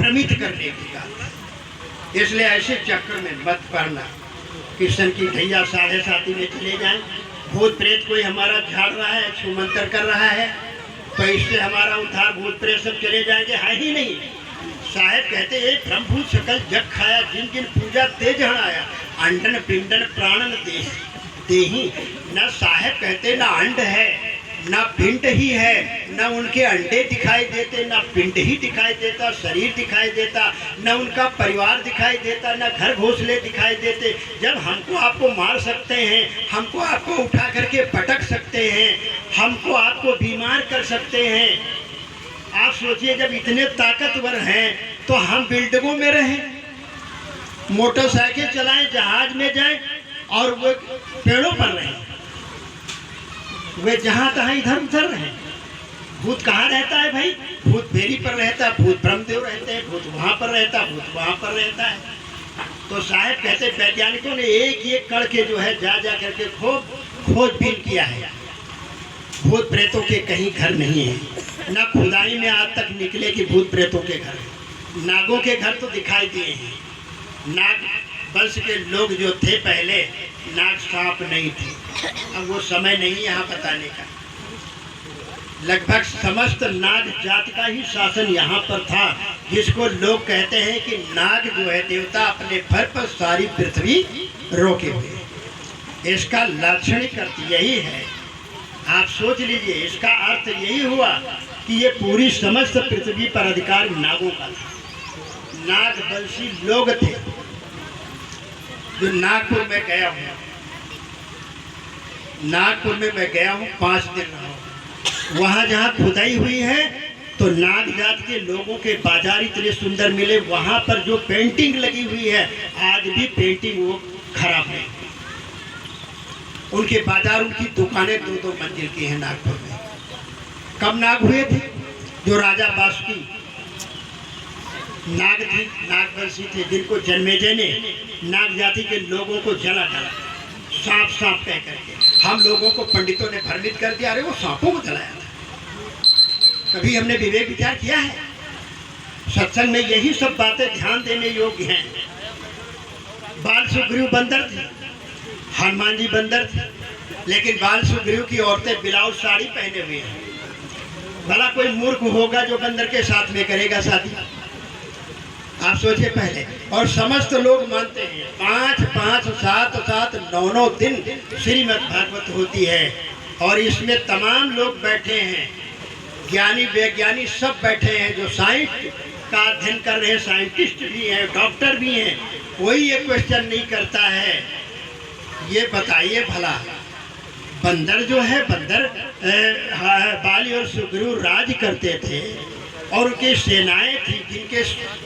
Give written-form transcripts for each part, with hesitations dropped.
भ्रमित करने की बात। इसलिए ऐसे चक्कर में मत पड़ना। कृष्ण की ढैया 7:30 में चले जाएं, भूत प्रेत कोई हमारा झाड़ रहा है, छुमंतर कर रहा है, तो इससे हमारा उद्धार, भूत प्रेत सब चले जाएंगे? है ही नहीं। साहेब कहते हैं ब्रह्मभूत सकल जग खाया, जिन जिन पूजा तेज हणाया, अंडन पिंडन प्राणन देही। न साहेब कहते ना अंड है ना पिंड ही है, न उनके अंडे दिखाई देते, न पिंड ही दिखाई देता, शरीर दिखाई देता, न उनका परिवार दिखाई देता, न घर घोंसले दिखाई देते। जब हमको आपको मार सकते हैं, हमको आपको उठा करके पटक सकते हैं, हमको आपको बीमार कर सकते हैं, आप सोचिए जब इतने ताकतवर हैं तो हम बिल्डिंगों में रहें, मोटरसाइकिल चलाएं, जहाज में जाएं और वो पेड़ों पर रहें, वे जहाँ तहाँ इधर उधर रहे। भूत कहाँ रहता है भाई? भूत फेरी पर रहता है, भूत ब्रह्मदेव रहते हैं, भूत वहाँ पर रहता है, भूत वहाँ पर रहता है। तो साहब कहते वैज्ञानिकों ने एक एक कण के जो है जा जा करके खोजबीन किया है। भूत प्रेतों के कहीं घर नहीं है, न खुदाई में आज तक निकले कि भूत प्रेतों के घर। नागों के घर तो दिखाई दिए हैं। नाग वंश के लोग जो थे पहले, नाग सांप नहीं थे। अब वो समय नहीं यहाँ बताने का। लगभग समस्त नाग जात का ही शासन यहाँ पर था, जिसको लोग कहते हैं कि नाग जो है देवता अपने भर पर सारी पृथ्वी रोके हुए। इसका लाक्षणिक अर्थ यही है, आप सोच लीजिए, इसका अर्थ यही हुआ कि ये पूरी समस्त पृथ्वी पर अधिकार नागों का था। नागवंशी लोग थे। जो नागपुर में गया हूँ, नागपुर में मैं गया हूँ, 5 दिन रहा हूँ। वहाँ जहाँ खुदाई हुई है तो नाग जात के लोगों के बाजार इतने सुंदर मिले। वहाँ पर जो पेंटिंग लगी हुई है, आज भी पेंटिंग वो खराब है। उनके बाजार, उनकी दुकानें 2-2 मंजिल की हैं नागपुर में। कब नाग हुए थे? जो राजा बासुकी नाग थी, नागवंशी थे, जिनको जन्मेजय ने नाग जाति के लोगों को जला डाला, सांप सांप कह करके। हम लोगों को पंडितों ने भ्रमित कर दिया, अरे वो सांपों को जलाया था। कभी हमने विवेक विचार किया है? सत्संग में यही सब बातें ध्यान देने योग्य हैं। बाल सुग्रीव बंदर थे, हनुमान जी बंदर थे, लेकिन बाल सुग्रीव की औरतें ब्लाउज साड़ी पहने हुए हैं। भला कोई मूर्ख होगा जो बंदर के साथ में करेगा शादी? आप सोचिए पहले। और समस्त लोग मानते हैं 5-5, 7-7, 9-9 दिन श्रीमद् भागवत होती है, और इसमें तमाम लोग बैठे हैं, ज्ञानी वैज्ञानी सब बैठे हैं, जो साइंस का अध्ययन कर रहे हैं, साइंटिस्ट भी हैं, डॉक्टर भी हैं। कोई ये क्वेश्चन नहीं करता है। ये बताइए भला, बंदर जो है, बंदर बाली और सुग्रीव राज करते थे और उनकी सेनाएं थी, जिनके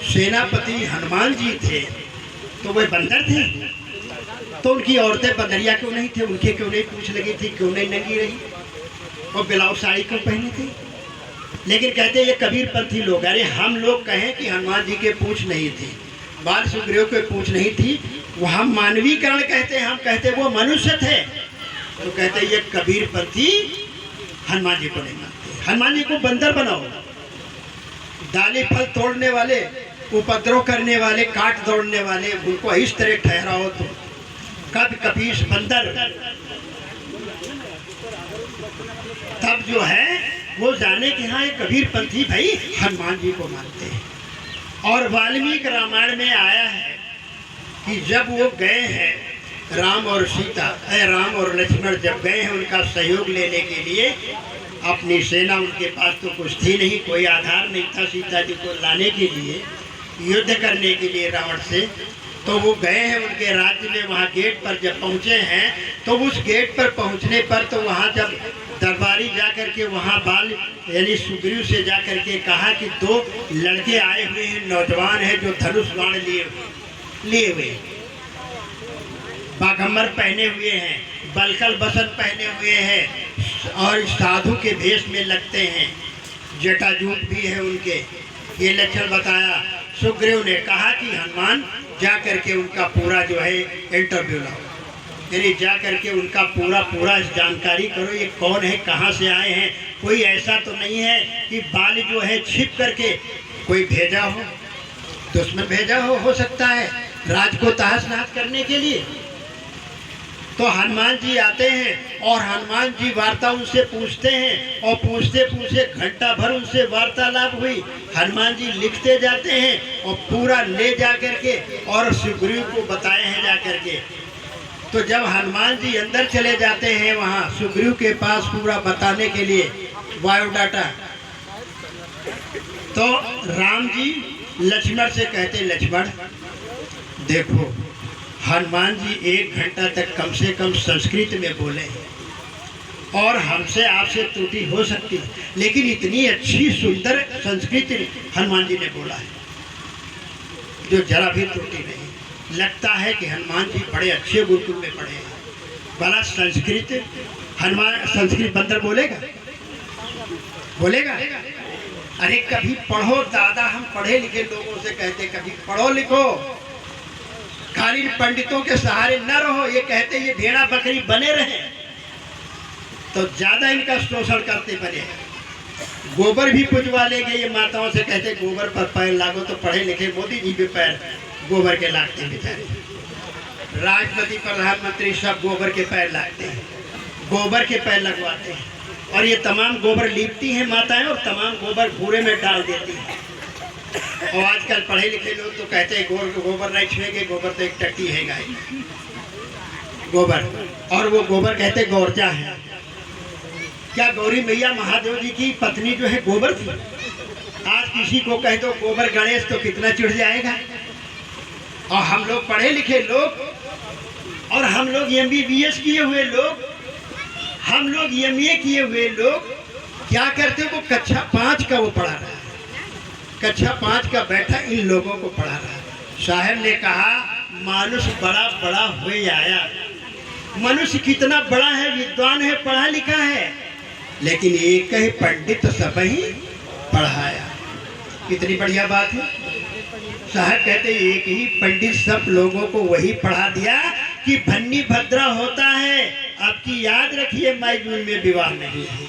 सेनापति हनुमान जी थे, तो वे बंदर थे। तो उनकी औरतें बंदरिया क्यों नहीं थे? उनके क्यों नहीं पूंछ लगी थी? क्यों नहीं नंगी रही? और ब्लाउज साड़ी क्यों पहनी थी? लेकिन कहते ये कबीरपंथी लोग, अरे हम लोग कहें कि हनुमान जी के पूंछ नहीं थी, बाल सुग्रीव के पूंछ नहीं थी, वो हम मानवीकरण कहते हैं, हम कहते वो मनुष्य थे। तो कहते ये कबीरपंथी हनुमान जी को नहीं मानते। हनुमान जी को बंदर बनाओ, डाली फल तोड़ने वाले, उपद्रव करने वाले, काट दौड़ने वाले, उनको इस तरह ठहराओ तो कब कपीस बंदर, तब जो है वो जाने कि हाँ ये कबीरपंथी भाई हनुमान जी को मानते हैं। और वाल्मीकि रामायण में आया है कि जब वो गए हैं राम और सीता, राम और लक्ष्मण जब गए हैं उनका सहयोग लेने के लिए, अपनी सेना उनके पास तो कुछ थी नहीं, कोई आधार नहीं था सीता जी को लाने के लिए, युद्ध करने के लिए रावण से। तो वो गए हैं उनके राज्य में, वहाँ गेट पर जब पहुँचे हैं तो उस गेट पर पहुँचने पर तो वहाँ जब दरबारी जा कर के वहाँ बाल यानी सुग्रीव से जा कर के कहा कि 2 लड़के आए हुए हैं, नौजवान हैं, जो धनुष बाण लिए हुए, बाघम्बर पहने हुए हैं, बलकल बसन पहने हुए हैं और साधु के भेष में लगते हैं, जटाजूट भी है उनके। ये लक्षण बताया। सुग्रीव ने कहा कि हनुमान जा करके उनका पूरा जो है इंटरव्यू लाओ, यानी जा करके उनका पूरा जानकारी करो, ये कौन है, कहाँ से आए हैं। कोई ऐसा तो नहीं है कि बाल जो है छिप करके कोई भेजा हो, दुश्मन भेजा हो सकता है राज को तहस नहस करने के लिए। तो हनुमान जी आते हैं और हनुमान जी वार्ता उनसे पूछते हैं और पूछते पूछते घंटा भर उनसे वार्तालाप हुई। हनुमान जी लिखते जाते हैं और पूरा ले जा करके और सुग्रीव को बताए हैं जा करके। तो जब हनुमान जी अंदर चले जाते हैं वहाँ सुग्रीव के पास पूरा बताने के लिए बायोडाटा, तो राम जी लक्ष्मण से कहते लक्ष्मण देखो हनुमान जी 1 घंटा तक कम से कम संस्कृत में बोले और हमसे आपसे त्रुटि हो सकती है, लेकिन इतनी अच्छी सुंदर संस्कृत हनुमान जी ने बोला है जो जरा भी त्रुटि नहीं। लगता है कि हनुमान जी बड़े अच्छे गुरुकुल में पढ़े हैं। भला संस्कृत हनुमान संस्कृत बंदर बोलेगा? बोलेगा? अरे कभी पढ़ो दादा, हम पढ़े लिखे लोगों से कहते कभी पढ़ो लिखो, खाली पंडितों के सहारे न रहो। ये कहते ये भेड़ा बकरी बने रहे तो ज्यादा इनका शोषण करते बने। गोबर भी पुजवा लेंगे ये माताओं से, कहते गोबर पर पैर लागो, तो पढ़े लिखे मोदी जी पे पैर गोबर के लागते बेचारे। राष्ट्रपति प्रधानमंत्री सब गोबर के पैर लागते हैं, गोबर के पैर लगवाते हैं और ये तमाम गोबर लीपती हैं माताएं और तमाम गोबर भूरे में डाल देती हैं। और आजकल पढ़े लिखे लोग तो कहते हैं गोबर नहीं छुएंगे, गोबर तो एक टट्टी है गाय गोबर, और वो गोबर कहते गौरजा है। क्या गौरी मैया महादेव जी की पत्नी जो है गोबर थी? आज किसी को कह दो गोबर गणेश तो कितना चिढ़ जाएगा। और हम लोग पढ़े लिखे लोग और हम लोग MBBS किए हुए लोग, हम लोग MA किए हुए लोग क्या करते? वो कक्षा 5 का वो पढ़ा रहा है, कक्षा 5 का बैठा इन लोगों को पढ़ा रहा है। साहब ने कहा मानुष बड़ा बड़ा हुए आया। मनुष्य कितना बड़ा है, विद्वान है, पढ़ा लिखा है, लेकिन एक ही पंडित सब ही पढ़ाया। कितनी बढ़िया बात है। साहब कहते एक ही पंडित सब लोगों को वही पढ़ा दिया कि भन्नी भद्रा होता है। आपकी याद रखिए मई जून में विवाह नहीं है।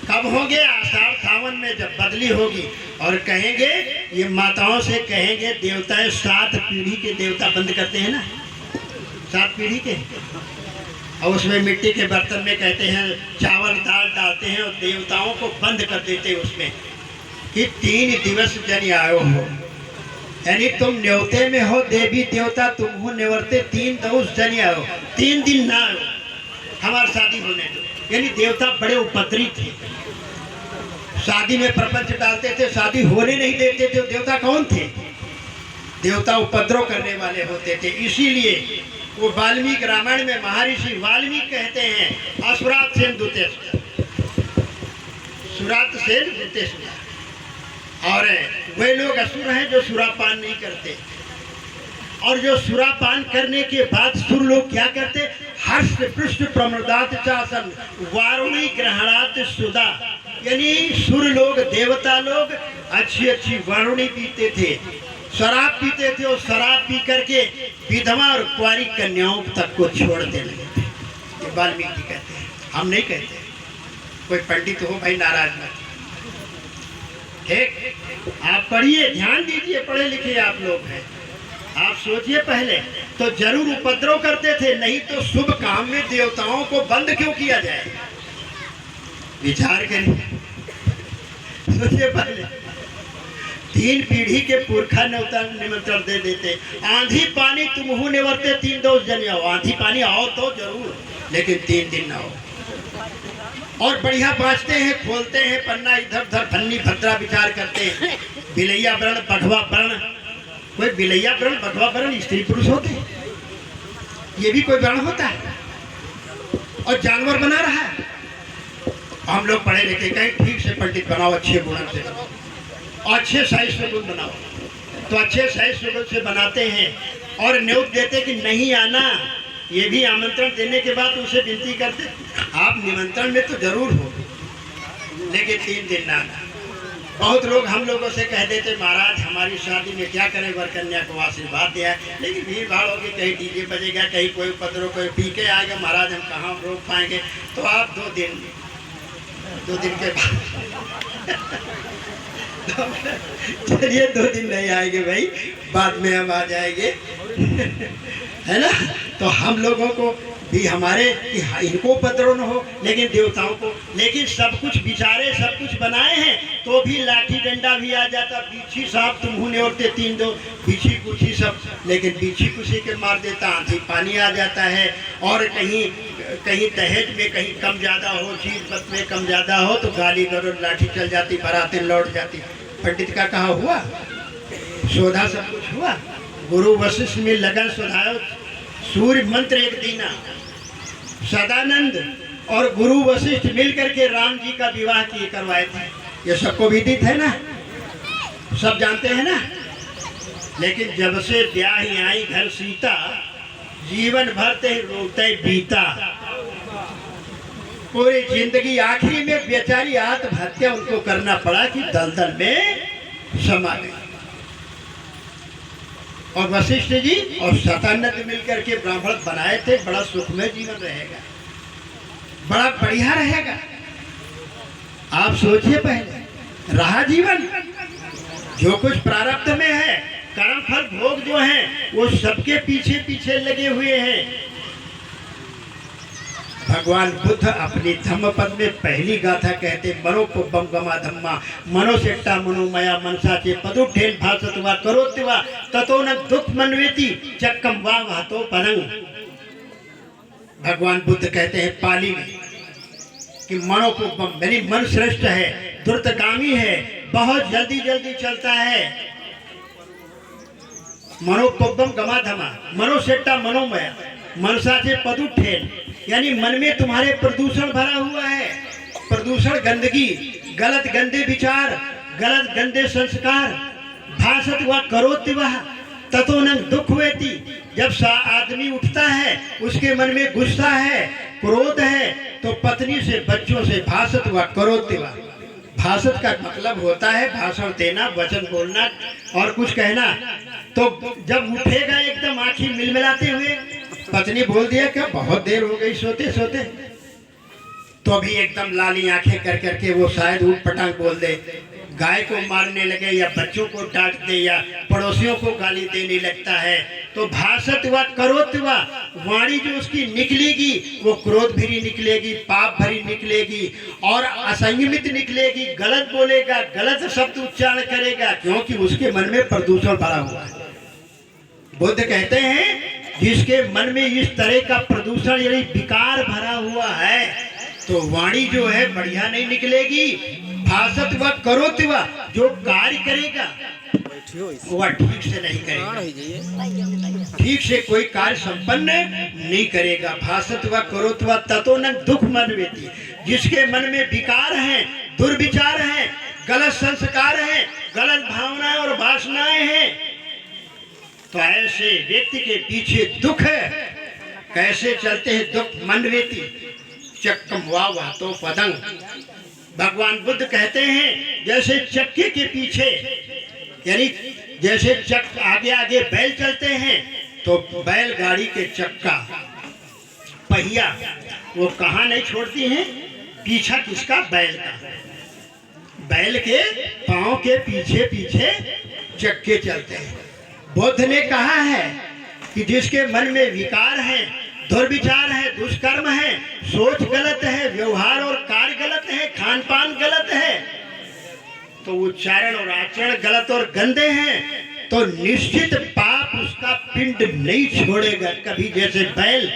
कब होंगे? आषाढ़ सावन में जब बदली होगी और कहेंगे, ये माताओं से कहेंगे देवताएं 7 पीढ़ी के देवता बंद करते हैं ना, 7 पीढ़ी के, और उसमें मिट्टी के बर्तन में कहते हैं चावल दाल डालते हैं और देवताओं को बंद कर देते हैं उसमें कि 3 दिवस जन आयो हो, यानी तुम न्योते में हो देवी देवता, तुम हो निवर्ते 3 दिवस जन आयो, 3 दिन ना आयो, हमारी शादी होने दो। यानी देवता बड़े उपद्रवी थे, शादी में प्रपंच डालते थे, शादी होने नहीं देते थे। देवता कौन थे? देवता उपद्रव करने वाले होते थे। इसीलिए वो वाल्मीकि रामायण में महर्षि वाल्मीकि कहते हैं असुरात सेन दूते सुरात सेन दूते सुरा, और वे लोग असुर हैं जो सुरापान नहीं करते। और जो सुरापान करने के बाद सुर लोग क्या करते? हर्ष पृष्ठ प्रमदात चासन वारुणी ग्रहणात सुधा, यानी सुर लोग देवता लोग अच्छी अच्छी वारुणी पीते थे, शराब पीते थे और शराब पी करके विधवा और कुंवारी कन्याओं तक को छोड़ देने लगे थे। ये वाल्मीकि जी कहते हैं, हम नहीं कहते। कोई पंडित हो भाई नाराज मत, ठीक? आप पढ़िए, ध्यान दीजिए, पढ़े लिखे आप लोग हैं। आप सोचिए पहले तो जरूर उपद्रव करते थे, नहीं तो शुभ काम में देवताओं को बंद क्यों किया जाए? विचार करिए, सोचिए पहले। 3 पीढ़ी के पुरखा निमंत्रण दे देते, आंधी पानी तुम हो निवर्ते 3 दिवस जन आओ। आंधी पानी आओ तो जरूर, लेकिन 3 दिन ना आओ। और बढ़िया बाँचते हैं, खोलते हैं पन्ना, इधर उधर भन्नी भद्रा विचार करते हैं। बिलैया वर्ण बघवा वर्ण, कोई बिलैया वर्ण बघवा वर्ण स्त्री पुरुष होते हैं? ये भी कोई वर्ण होता है? और जानवर बना रहा है। हम लोग पढ़े लिखे, कहीं ठीक से पंडित बनाओ, अच्छे गुण से बनाओ, अच्छे साहित्य गुण बनाओ, तो अच्छे साहित्य गुण से बनाते हैं और न्योत देते कि नहीं आना। ये भी आमंत्रण देने के बाद उसे विनती करते आप निमंत्रण में तो जरूर हो, लेकिन 3 दिन ना आना। बहुत लोग हम लोगों से कह देते महाराज हमारी शादी में क्या करें, वर कन्या को आशीर्वाद दिया, लेकिन भीड़ भाड़ होगी, कहीं डीजे बजेगा, कहीं कोई उपद्रव, कोई पी के आएगा, महाराज हम कहाँ रोक पाएंगे। तो आप 2 दिन के बाद चलिए 2 दिन नहीं आएंगे भाई, बाद में हम आ जाएंगे। है ना। तो हम लोगों को भी हमारे कि इनको उपद्रव न हो, लेकिन देवताओं को, लेकिन सब कुछ बिचारे सब कुछ बनाए हैं तो भी लाठी डंडा भी आ जाता, बीछी साहब तुम ने औरते 3-2 बीछी कुछी सब, लेकिन बीछी कुछी के मार देता, आंधी पानी आ जाता है। और कहीं कहीं दहेज में कहीं कम ज़्यादा हो, चीज पत में कम ज़्यादा हो तो गाली गलौज लाठी चल जाती, बारातें लौट जाती। पंडित का कहा हुआ, शोधा सब कुछ हुआ। गुरु वशिष्ठ में लगन सुधायो, सूर्य मंत्र एक दीना। सदानंद और गुरु वशिष्ठ मिलकर के राम जी का विवाह किए करवाए थे, ये सबको विदित है ना, सब जानते हैं ना। लेकिन जब से ब्याह ही आई घर सीता, जीवन भर ते रोते बीता। पूरी जिंदगी आखिरी में बेचारी आत्महत्या उनको करना पड़ा कि दलदल में समा गई। और वशिष्ठ जी और सतानंद मिलकर के ब्राह्मण बनाए थे, बड़ा सुखमय जीवन रहेगा, बड़ा बढ़िया रहेगा। आप सोचिए, पहले रहा जीवन, जो कुछ प्रारब्ध में है, कर्म फल भोग जो हैं वो सबके पीछे पीछे लगे हुए हैं। भगवान बुद्ध अपनी धम्म पद में पहली गाथा कहते, मनो को बम गमा धम्मा मनो सेट्टा मनोमया मनसा चे पदुठेन भासतवा करोत्वा ततो न दुख मनवेति चक्कम वा वातो पनंग। भगवान बुद्ध कहते हैं पाली में कि मनो को बम, मेरी मन श्रेष्ठ है, द्रुतगामी है, बहुत जल्दी जल्दी चलता है। मनोपम गमा धमा मनो सेट्टा मनोमया मनसा से पदुठेन, यानी मन में तुम्हारे प्रदूषण भरा हुआ है, प्रदूषण गंदगी, गलत गंदे विचार, गलत गंदे संस्कार। भाषत हुआ करोति वह ततो न दुख वेती। जब आदमी उठता है उसके मन में गुस्सा है, क्रोध है, तो पत्नी से बच्चों से भाषत हुआ करोति वह। भाषत का मतलब होता है भाषण देना, वचन बोलना और कुछ कहना। तो जब उठेगा एकदम आंखें मिलमिलाते हुए, पत्नी बोल दिया क्या बहुत देर हो गई सोते सोते, तो अभी एकदम लाली आंखें कर करके वो शायद ऊट पटांग बोल दे, गाय को मारने लगे या बच्चों को डांट दे या पड़ोसियों को गाली देने लगता है। तो भाषत व करोत व वाणी जो उसकी निकलेगी वो क्रोध भरी निकलेगी, पाप भरी निकलेगी और असंयमित निकलेगी, गलत बोलेगा, गलत शब्द उच्चारण करेगा, क्योंकि उसके मन में प्रदूषण भरा हुआ है। बुद्ध कहते हैं जिसके मन में इस तरह का प्रदूषण यानी विकार भरा हुआ है तो वाणी जो है बढ़िया नहीं निकलेगी। भाषत व करोत व जो कार्य करेगा वह ठीक से नहीं करेगा, ठीक से कोई कार्य संपन्न नहीं करेगा। भाषत व करोत व ततो न दुख मनवेति। जिसके मन में विकार है, दुर्विचार है, गलत संस्कार है, गलत भावनाएं और वासनाएं हैं, तो ऐसे व्यक्ति के पीछे दुख है। कैसे चलते हैं दुख मनवेति चक्कम वाह तो पदंग। भगवान बुद्ध कहते हैं जैसे चक्के के पीछे, यानी जैसे चक आगे आगे बैल चलते हैं तो बैलगाड़ी के चक्का पहिया वो कहाँ नहीं छोड़ती हैं, पीछा किसका, बैल का। बैल के पांव के पीछे पीछे चक्के चलते हैं। बुद्ध ने कहा है कि जिसके मन में विकार है, दुर्विचार है, दुष्कर्म है, सोच गलत है, व्यवहार और कार्य गलत है, खान पान गलत है, तो उच्चारण और आचरण गलत और गंदे हैं, तो निश्चित पाप उसका पिंड नहीं छोड़ेगा कभी। जैसे बैल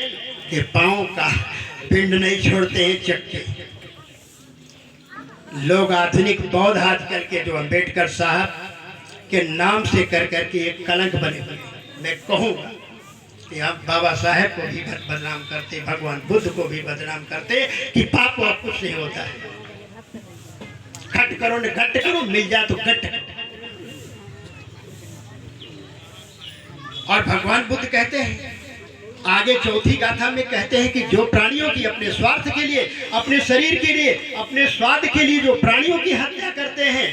के पांव का पिंड नहीं छोड़ते हैं चक्के। लोग आधुनिक बौद्ध आजकल के जो अंबेडकर साहब के नाम से कर करके एक कलंक बने हुए, मैं कहूँगा कि आप बाबा साहेब को भी बदनाम करते, भगवान बुद्ध को भी बदनाम करते कि पाप और कुछ नहीं होता है। घट करो न घट करो, मिल जाए तो घट करो। और भगवान बुद्ध कहते हैं आगे चौथी गाथा में कहते हैं कि जो प्राणियों की अपने स्वार्थ के लिए, अपने शरीर के लिए, अपने स्वाद के लिए जो प्राणियों की हत्या करते हैं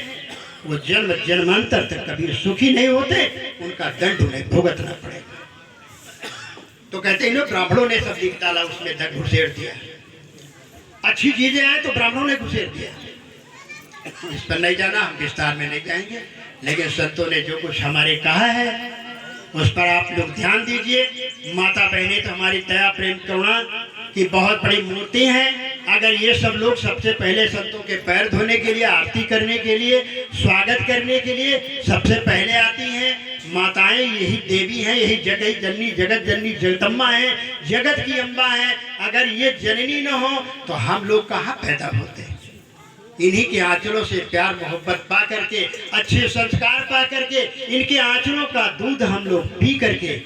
वो जन्म जन्मांतर तक कभी सुखी नहीं होते, उनका दंड उन्हें भुगतना पड़ेगा। तो कहते हैं ना ब्राह्मणों ने सब दिख डाला, उसमें घुसेड़ दिया। अच्छी चीजें आए तो ब्राह्मणों ने घुसेड़ दिया, इस पर नहीं जाना, हम विस्तार में नहीं जाएंगे, लेकिन संतों ने जो कुछ हमारे कहा है उस पर आप लोग ध्यान दीजिए। माता बहनें तो हमारी दया प्रेम करुणा की बहुत बड़ी मूर्ति हैं। अगर ये सब लोग सबसे पहले संतों के पैर धोने के लिए, आरती करने के लिए, स्वागत करने के लिए सबसे पहले आती हैं। माताएं यही देवी हैं, यही जगत जननी, जगत जननी जगदम्बा हैं, जगत की अम्बा हैं। अगर ये जननी न हो तो हम लोग कहाँ पैदा होते हैं? इन्हीं के आंचलों से प्यार मोहब्बत पा करके, अच्छे संस्कार पा करके, इनके आंचलों का दूध हम लोग पी करके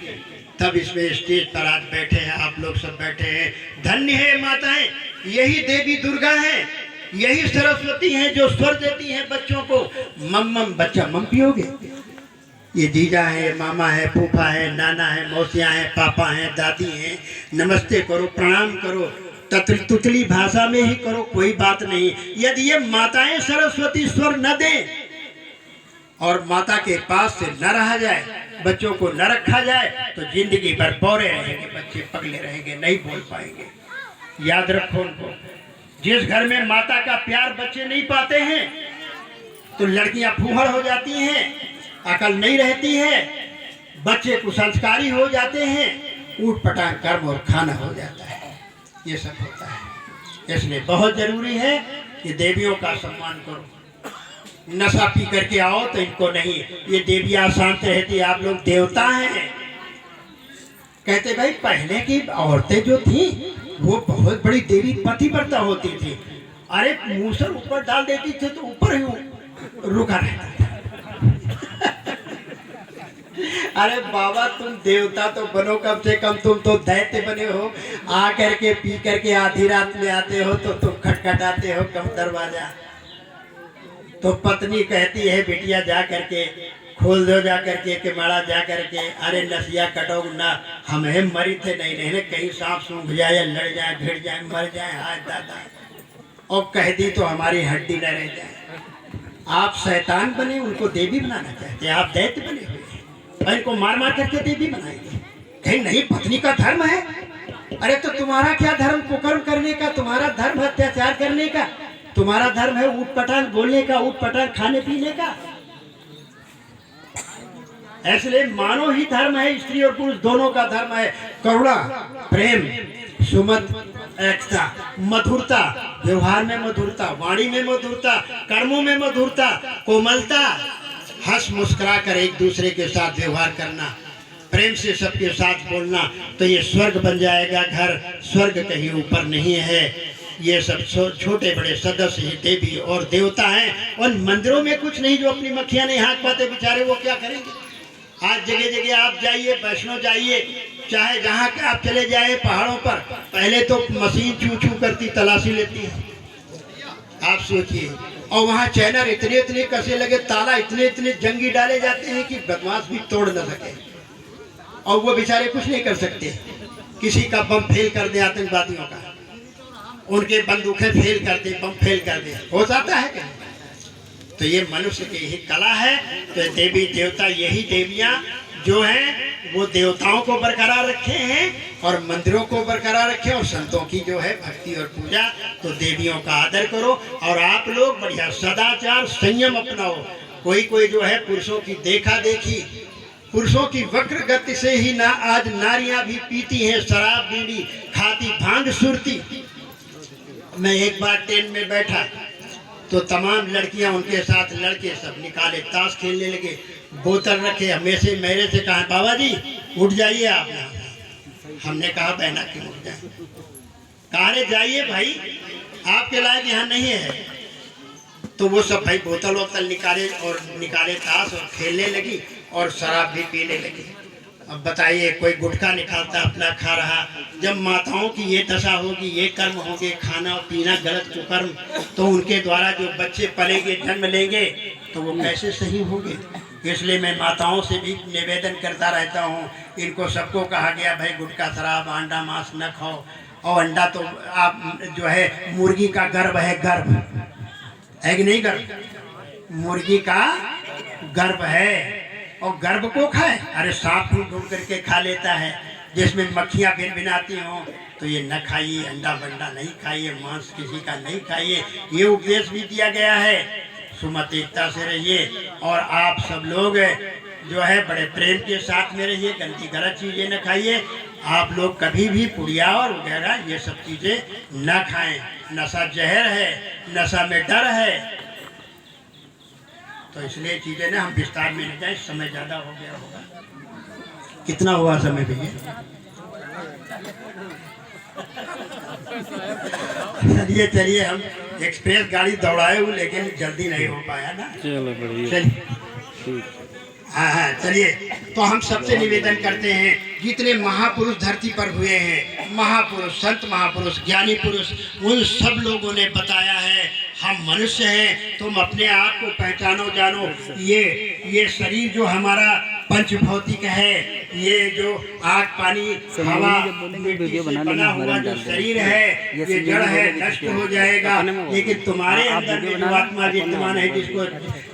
तब इसमें स्टेज पर आज बैठे हैं, आप लोग सब बैठे हैं। धन्य है माताएं, यही देवी दुर्गा हैं, यही सरस्वती हैं जो स्वर देती हैं बच्चों को। मम बच्चा मम पियोगे? ये जीजा है, ये मामा है, फूफा है, नाना है, मौसियाँ हैं, पापा हैं, दादी हैं। नमस्ते करो, प्रणाम करो, तुतली भाषा में ही करो, कोई बात नहीं। यदि ये माताएं सरस्वती स्वर न दें और माता के पास से न रहा जाए, बच्चों को न रखा जाए, तो जिंदगी भर बौरे रहेंगे, बच्चे पगले रहेंगे, नहीं बोल पाएंगे। याद रखो उनको। जिस घर में माता का प्यार बच्चे नहीं पाते हैं तो लड़कियां फूहड़ हो जाती हैं, अकल नहीं रहती है, बच्चे कुसंस्कारी हो जाते हैं, ऊट पटांग कर्म और खाना हो जाता है। ये सब होता है। इसलिए बहुत जरूरी है कि देवियों का सम्मान करो। नशा पी करके आओ तो इनको नहीं, ये देवियां शांत रहती, आप लोग देवता हैं। कहते भाई पहले की औरतें जो थी वो बहुत बड़ी देवी पतिव्रता होती थी। अरे मूसर ऊपर डाल देती थी तो ऊपर ही रुका रहता था। अरे बाबा तुम देवता तो बनो, कम से कम तुम तो दैत्य बने हो। आ करके पी करके आधी रात में आते हो तो तुम खटखटाते हो कम दरवाजा। तो पत्नी कहती है बिटिया जा करके खोल दो, जा करके किमाड़ा जा करके। अरे नसिया कटो ना, हमें मरी थे नहीं नहीं कहीं सांप सूंघ जाए, लड़ जाए, भिड़ जाए, मर जाए, हाय दादा। और कह दी तो हमारी हड्डी न रह जाए। आप शैतान बने, उनको देवी बनाना चाहते हैं, आप दैत्य बने हुए, इनको मार मार करके देवी बनाएंगे। कहीं नहीं, पत्नी का धर्म है। अरे तो तुम्हारा क्या धर्म कुकर्म करने का? तुम्हारा धर्म अत्याचार करने का? तुम्हारा धर्म है ऊट पटांग बोलने का, ऊट पटांग खाने पीने का? इसलिए मानो ही धर्म है, स्त्री और पुरुष दोनों का धर्म है। करुणा, प्रेम, सुमत, एकता, मधुरता, व्यवहार में मधुरता, वाणी में मधुरता, कर्मों में मधुरता, कोमलता, हंस मुस्कुरा कर एक दूसरे के साथ व्यवहार करना, प्रेम से सबके साथ बोलना, तो ये स्वर्ग बन जाएगा घर। स्वर्ग कहीं ऊपर नहीं है। ये सब छोटे बड़े सदस्य ही देवी और देवता हैं। और मंदिरों में कुछ नहीं, जो अपनी मक्खियां नहीं हाँक पाते बेचारे, वो क्या करेंगे? आज जगह जगह आप जाइए, वैष्णो जाइए, चाहे जहाँ के आप चले जाए पहाड़ों पर, पहले तो मशीन चू चू करती तलाशी लेती है, आप सोचिए। और वहाँ चैनर इतने इतने कसे लगे, ताला इतने इतने जंगी डाले जाते हैं कि बदमाश भी तोड़ न सके, और वो बेचारे कुछ नहीं कर सकते। किसी का बम फेल कर दे, आतंकवादियों का, उनके बंदूकें फेल कर दे, बम फेल कर दे, हो जाता है क्या? तो ये मनुष्य की यही कला है। तो देवी देवता, यही देवियां जो हैं वो देवताओं को बरकरार रखे हैं और मंदिरों को बरकरार रखे, और संतों की जो है भक्ति और पूजा। तो देवियों का आदर करो, और आप लोग बढ़िया सदाचार संयम अपनाओ। कोई कोई जो है पुरुषों की देखा देखी, पुरुषों की वक्र गति से ही ना आज नारियां भी पीती हैं शराब, बीड़ी खाती, भांग सुरती। मैं एक बार ट्रेन में बैठा तो तमाम लड़कियां उनके साथ, लड़के सब निकाले, ताश खेलने लगे, बोतल रखे। हमेशा मेरे से कहा बाबा जी उठ जाइए आप यहाँ। हमने कहा बहना क्यों उठ जाए? कहा रे जाइए भाई, आपके लायक यहाँ नहीं है। तो वो सब भाई बोतल वोतल निकाले ताश और खेलने लगी और शराब भी पीने लगी। अब बताइए, कोई गुटखा निकालता अपना खा रहा। जब माताओं की ये दशा होगी, ये कर्म होंगे, खाना और पीना गलत कुकर्म, तो उनके द्वारा जो बच्चे पलेंगे, जन्म लेंगे, तो वो कैसे सही होंगे? इसलिए मैं माताओं से भी निवेदन करता रहता हूँ। इनको सबको कहा गया भाई गुटखा शराब अंडा मांस न खाओ। और अंडा तो आप जो है मुर्गी का गर्भ है, गर्भ है कि नहीं? गर्भ मुर्गी का गर्भ है, और गर्भ को खाए? अरे सांप ढूंढ करके खा लेता है, जिसमें मक्खियाँ भिनभिनाती हों। तो ये न खाइए, अंडा बंडा नहीं खाइए, मांस किसी का नहीं खाइए। ये उपदेश भी दिया गया है। सुमतिकता से रहिए और आप सब लोग जो है बड़े प्रेम के साथ में रहिए, गंदी गलत चीज़ें न खाइए। आप लोग कभी भी पुड़िया और वगैरह ये सब चीज़ें न खाएं। नशा जहर है, नशा में डर है, तो इसलिए चीज़ें ना हम विस्तार में नहीं जाए, समय ज़्यादा हो गया होगा। कितना हुआ समय भैया? चलिए चलिए, हम एक्सप्रेस गाड़ी दौड़ाए हुए लेकिन जल्दी नहीं हो पाया ना। चलो बढ़िया, चलिए हाँ हाँ चलिए। तो हम सबसे निवेदन करते हैं, जितने महापुरुष धरती पर हुए हैं, महापुरुष, संत महापुरुष, ज्ञानी पुरुष, उन सब लोगों ने बताया है हम मनुष्य हैं, तुम अपने आप को पहचानो, जानो। ये शरीर जो हमारा पंचभौतिक है, ये जो आग पानी हवा मिट्टी से बना हुआ जो शरीर है, ये जड़ है, नष्ट हो जाएगा। लेकिन तुम्हारे अंदर जो आत्मा विद्यमान है, जिसको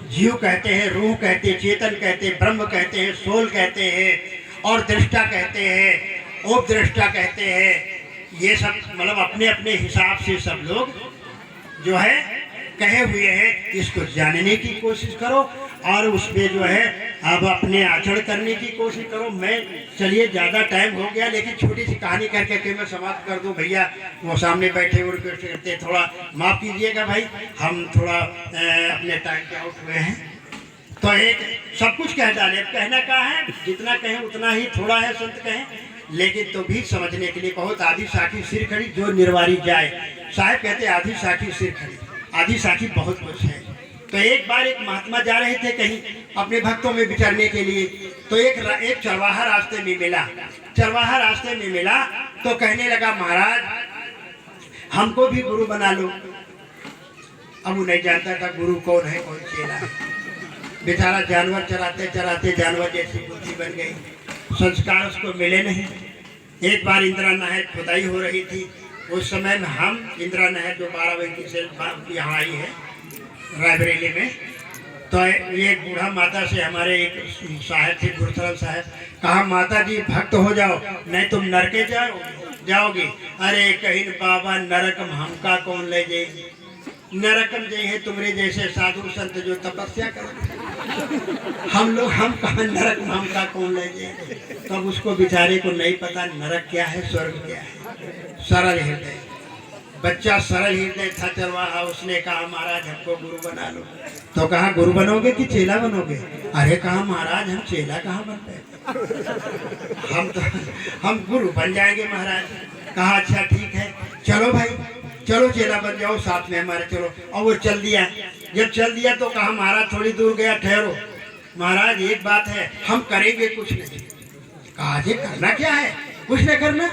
जीव कहते हैं, रूह कहते हैं, चेतन कहते हैं, ब्रह्म कहते हैं, सोल कहते हैं और दृष्टा कहते हैं, उपदृष्टा कहते हैं, ये सब मतलब अपने अपने हिसाब से सब लोग जो है कहे हुए हैं। इसको जानने की कोशिश करो और उसमें जो है अब अपने आचरण करने की कोशिश करो। मैं चलिए ज़्यादा टाइम हो गया, लेकिन छोटी सी कहानी करके फिर मैं समाप्त कर दूं। भैया वो सामने बैठे हुए रिक्वेस्ट करते, थोड़ा माफ़ कीजिएगा भाई, हम थोड़ा अपने टाइम पे आउट हुए हैं। तो एक सब कुछ कह डाले, कहना क्या है, जितना कहें उतना ही थोड़ा है, संत कहें, लेकिन तो भी समझने के लिए बहुत आधी साखी सिर खड़ी जो निर्वारी जाए। साहब कहते आधी साखी सिर खड़ी, आधी साखी बहुत कुछ है। तो एक बार एक महात्मा जा रहे थे कहीं अपने भक्तों में विचरने के लिए, तो एक चरवाहा रास्ते में मिला। चरवाहा रास्ते में मिला तो कहने लगा, महाराज हमको भी गुरु बना लो। अब वो नहीं जानता था गुरु कौन है कौन चेला है। बेचारा जानवर चराते चराते जानवर जैसी बुद्धि बन गई, संस्कार उसको मिले नहीं। एक बार इंदिरा नहर खुदाई हो रही थी, उस समय में हम इंदिरा नहर जो 12 बजे से यहाँ आई है रायबरेली में, तो ये बूढ़ा माता से हमारे एक साहब थे, गुरुसरल साहब, कहा माता जी भक्त हो जाओ, नहीं तुम नरके जाओगे। अरे कहीं बाबा नरकम हमका कौन ले जाएगी, नरकम जे है तुम्हारे जैसे साधु संत जो तपस्या करो। हम कहा नरक में हमका कौन ले जाएगी। तब उसको बेचारे को नहीं पता नरक क्या है, स्वर्ग क्या है। सरल हृदय बच्चा, सरल हृदय था चरवाहा, उसने कहा महाराज हमको गुरु बना लो। तो कहा गुरु बनोगे कि चेला बनोगे? अरे कहा महाराज हम चेला कहाँ बन पाए, हम गुरु बन जाएंगे महाराज। कहा अच्छा ठीक है, चलो भाई चलो चेला बन जाओ साथ में हमारे, चलो। और वो चल दिया। जब चल दिया तो कहा महाराज थोड़ी दूर गया, ठहरो महाराज एक बात है, हम करेंगे कुछ नहीं। कहा जी करना क्या है? कुछ नहीं करना।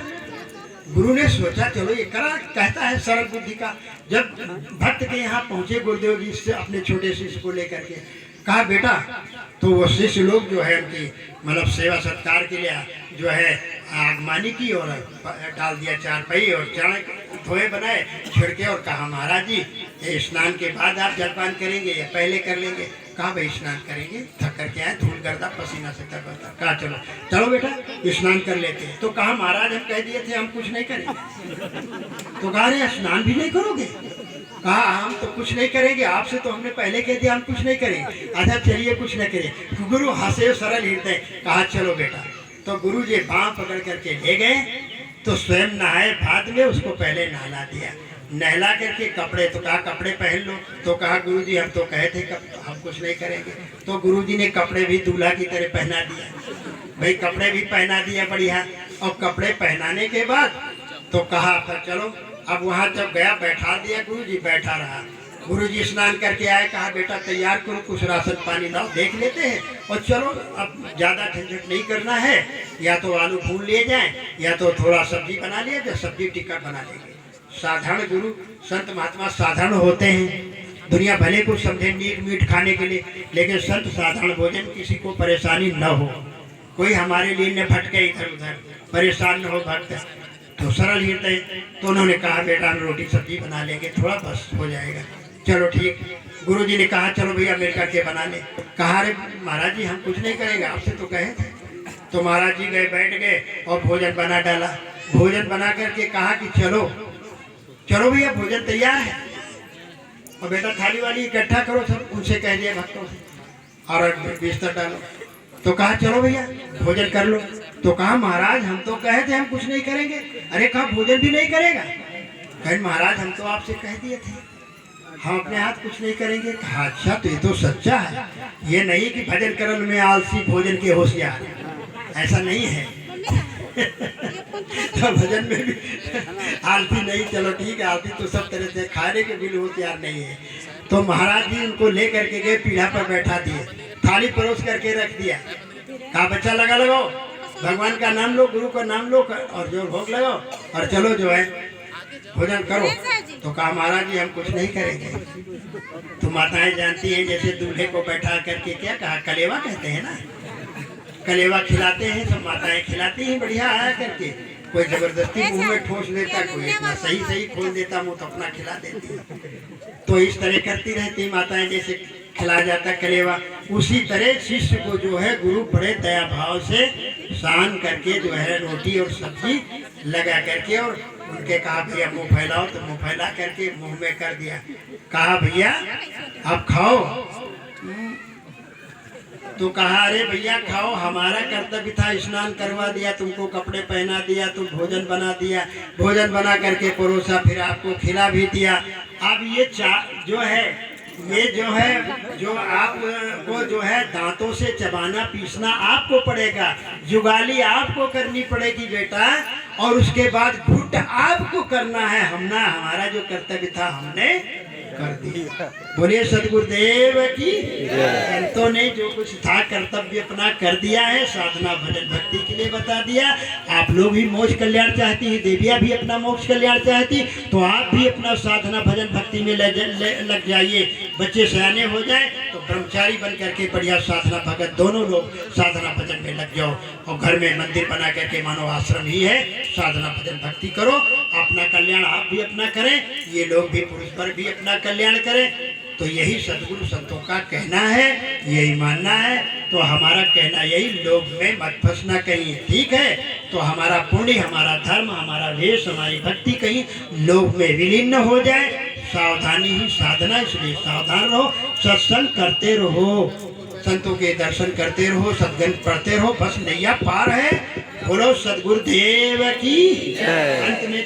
गुरु ने सोचा चलो ये करा, कहता है सरल बुद्धि का। जब भक्त के यहाँ पहुँचे गुरुदेव जी से अपने छोटे शिष्य को लेकर के, कहा बेटा, तो वो शिष्य लोग जो है उनकी मतलब सेवा सत्कार के लिए जो है आगमानी की और डाल दिया चारपाई और चढ़ धोए बनाए छिड़के और कहा महाराज जी ये स्नान के बाद आप जलपान करेंगे या पहले कर लेंगे? कहा भाई स्नान करेंगे, थक करके आए, धूल गर्दा पसीना से तरबतर। कहा चलो चलो बेटा स्नान कर लेते हैं। तो कहा महाराज हम कह दिए थे हम कुछ नहीं करेंगे। तो कहा अरे स्नान भी नहीं करोगे? कहा हम तो कुछ नहीं करेंगे, आपसे तो हमने पहले कह दिया हम कुछ नहीं करेंगे। अच्छा चलिए कुछ नहीं करें। गुरु हंसे सरल हृदय, कहा चलो बेटा। तो गुरु जी बाँह पकड़ करके ले गए, तो स्वयं नहाए, बाद में उसको पहले नहला दिया। नहला करके कपड़े, तो कहा कपड़े पहन लो। तो कहा गुरुजी हम तो कहे थे हम कुछ नहीं करेंगे। तो गुरुजी ने कपड़े भी दूल्हा की तरह पहना दिया। भाई कपड़े भी पहना दिया बढ़िया। और कपड़े पहनाने के बाद तो कहा था चलो। अब वहाँ जब गया बैठा दिया, गुरुजी बैठा रहा। गुरुजी स्नान करके आए, कहा बेटा तैयार करो, कुछ राशन पानी लाओ, देख लेते हैं और चलो अब ज़्यादा झंझट नहीं करना है, या तो आलू भून लिए जाए या तो थोड़ा सब्जी बना लिया जाए, सब्जी टिक्का बना लेंगे। साधारण गुरु संत महात्मा साधारण होते हैं। दुनिया भले कुछ समझे नीट मीट खाने के लिए, लेकिन संत साधारण भोजन, किसी को परेशानी न हो, कोई हमारे लिए न भटके इधर उधर, परेशान न हो भक्त। तो सरल हृदय। तो उन्होंने कहा बेटा हम रोटी सब्जी बना लेंगे, थोड़ा बस हो जाएगा। चलो ठीक। गुरुजी ने कहा चलो भैया मिल करके बना ले। कहा अरे महाराज जी हम कुछ नहीं करेंगे, आपसे तो कहे थे। तो महाराज जी गए, बैठ गए और भोजन बना डाला। भोजन बना करके कहा कि चलो चलो भैया भोजन तैयार है। और बेटा थाली वाली इकट्ठा करो, सब उनसे कह दिया भक्तों से और बिस्तर डालो। तो कहा चलो भैया भोजन कर लो। तो कहा महाराज हम तो कहे थे हम कुछ नहीं करेंगे। अरे कहा भोजन भी नहीं करेगा? कहे महाराज हम तो आपसे कह दिए थे हम अपने हाथ कुछ नहीं करेंगे। कहा अच्छा तो ये तो सच्चा है, ये नहीं कि भजन करन में आलसी भोजन के होशियार, ऐसा नहीं है। तो भजन में भी आलसी नहीं, चलो ठीक है आलसी तो सब तरह से, खाने के भी होशियार नहीं है। तो महाराज जी उनको ले करके गए, पीढ़ा पर बैठा दिए, थाली परोस करके रख दिया। कहा बच्चा लगा लगाओ, भगवान का नाम लो, गुरु का नाम लो और जो भोग लगाओ और चलो जो है भोजन करो। तो कहा महाराज जी हम कुछ नहीं करेंगे। तो माताएं जानती हैं जैसे दूल्हे को बैठा करके क्या कहा, कलेवा कहते हैं ना, कलेवा खिलाते हैं, सब माताएं खिलाती हैं बढ़िया आया करके। कोई जबरदस्ती मुंह में ठोस देता, कोई इतना सही सही खोल देता मुंह तो अपना खिला देती। तो इस तरह करती रहती माताएं, जैसे खिला जाता कलेवा, उसी तरह शिष्य को जो है गुरु बड़े दया भाव से सान करके जो है रोटी और सब्जी लगा करके और उनके कहा भैया मुंह फैलाओ। तो मुंह फैला करके मुंह में कर दिया। कहा भैया अब खाओ। तो कहा अरे भैया खाओ, हमारा कर्तव्य था, स्नान करवा दिया, तुमको कपड़े पहना दिया, तुम भोजन बना दिया, भोजन बना करके परोसा, फिर आपको खिला भी दिया। अब ये जो है ये जो है जो आपको जो है दांतों से चबाना पीसना आपको पड़ेगा, जुगाली आपको करनी पड़ेगी बेटा, और उसके बाद घुट आपको करना है। हमारा जो कर्तव्य था हमने कर दिया। बोलिए सदगुरुदेव की। संतों ने जो कुछ था कर्तव्य अपना कर दिया है, साधना भजन भक्ति के लिए बता दिया। आप लोग भी मोक्ष कल्याण चाहती हैं, देवियाँ भी अपना मोक्ष कल्याण चाहती, तो आप भी अपना साधना भजन भक्ति में लग जाइए। बच्चे सयाने हो जाए तो ब्रह्मचारी बन करके बढ़िया साधना भगत दोनों लोग साधना भजन में लग जाओ, और घर में मंदिर बना करके मानो आश्रम ही है, साधना भजन भक्ति करो, अपना कल्याण आप भी अपना करें, ये लोग भी पुरुष पर भी अपना कल्याण करें। तो यही सद्गुरु संतों का कहना है, यही मानना है। तो हमारा कहना यही, लोभ में मत फंसना कहीं, ठीक है? तो हमारा पुण्य, हमारा धर्म, हमारा वेश, हमारी भक्ति कहीं लोभ में विलीन न हो जाए। सावधानी ही साधना, इसलिए सावधान रहो, सत्संग करते रहो, संतों के दर्शन करते रहो, सद्गंध पढ़ते रहो, बस नैया पार है। बोलो सद्गुरुदेव की। अंत में